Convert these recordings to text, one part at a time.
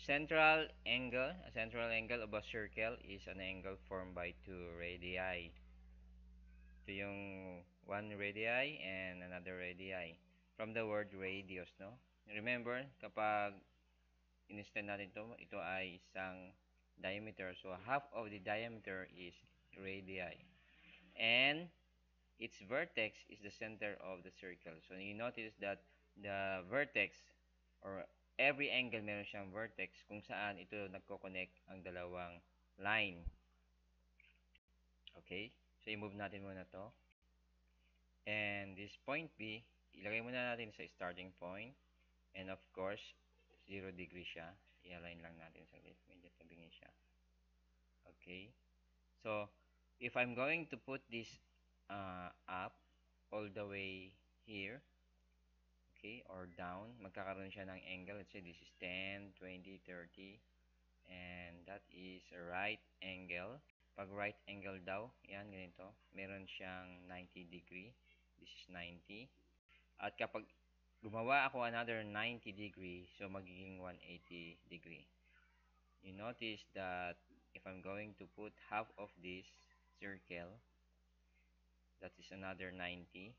A central angle of a circle is an angle formed by two radii. Ito yung one radii and another radii. From the word radius, no? Remember, kapag in-extend natin ito ay isang diameter. So, half of the diameter is radii. And its vertex is the center of the circle. So, you notice that the vertex or every angle meron siyang vertex kung saan ito nagko-connect ang dalawang line. Okay? So, i-move natin muna to. And this point B, ilagay muna natin sa starting point. And of course, 0 degree siya. I-align lang natin saglit. Medyo tabingin siya. Okay? So, if I'm going to put this up all the way here, okay, or down, magkakaroon siya ng angle. Let's say this is 10, 20, 30, and that is a right angle. Pag right angle daw, yan, ganito, meron siyang 90 degree. This is 90. At kapag gumawa ako another 90 degree, so magiging 180 degree. You notice that if I'm going to put half of this circle, that is another 90.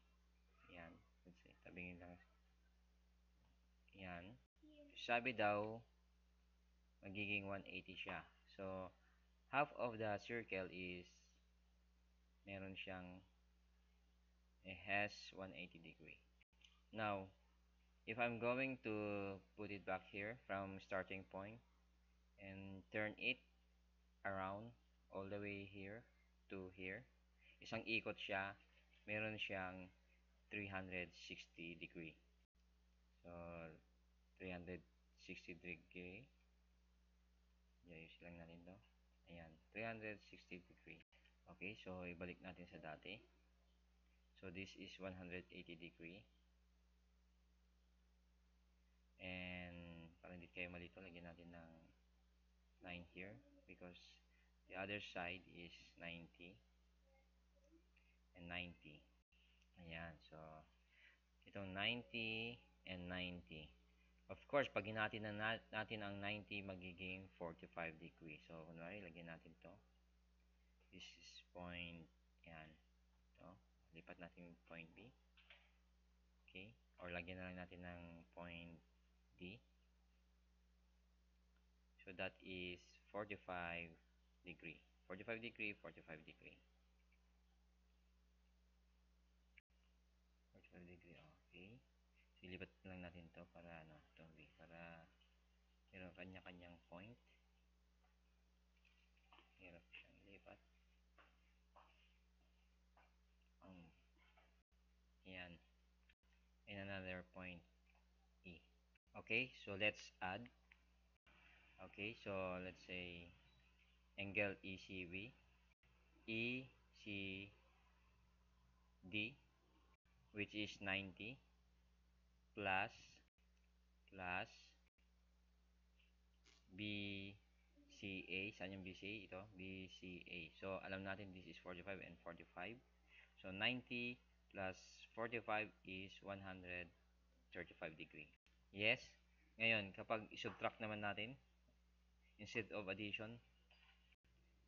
Yan. Let's see, tabingin lang. Yan. Sabi daw, magiging 180 siya. So, half of the circle is, meron siyang, it has 180 degree. Now, if I'm going to put it back here from starting point and turn it around all the way here to here, isang ikot siya, meron siyang 360 degree. So, 360 degree. Ayos lang natin to. Ayan, 360 degree. Okay, so ibalik natin sa dati. So, this is 180 degree. And, para hindi kayo malito, lagyan natin ng 9 here. Because the other side is 90. And 90. Ayan, so, itong 90 and 90. Of course, pag hinati na natin ang 90, magiging 45 degree. So, kunwari, lagyan natin to. This is point, yan. To. Lipat natin yung point B. Okay? Or lagyan na lang natin ng point D. So, that is 45 degree. 45 degree, 45 degree. 45 degree, okay. So, ilipat lang natin to para, ano, itong B, para meron kanya-kanyang point. Hirap siyang lipat. Yan. And another point E. Okay, so let's add. Okay, so let's say angle ECB, ECD, which is 90, plus BCA. Saan yung BCA? Ito, BCA. So, alam natin this is 45 and 45. So, 90 plus 45 is 135 degree. Yes? Ngayon, kapag i-subtract naman natin, instead of addition,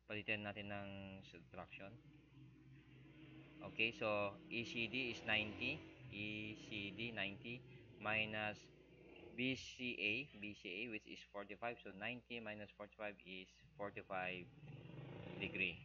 palitan natin ng subtraction. Okay, so ECD is 90. ECD 90 minus BCA which is 45. So 90 minus 45 is 45 degree.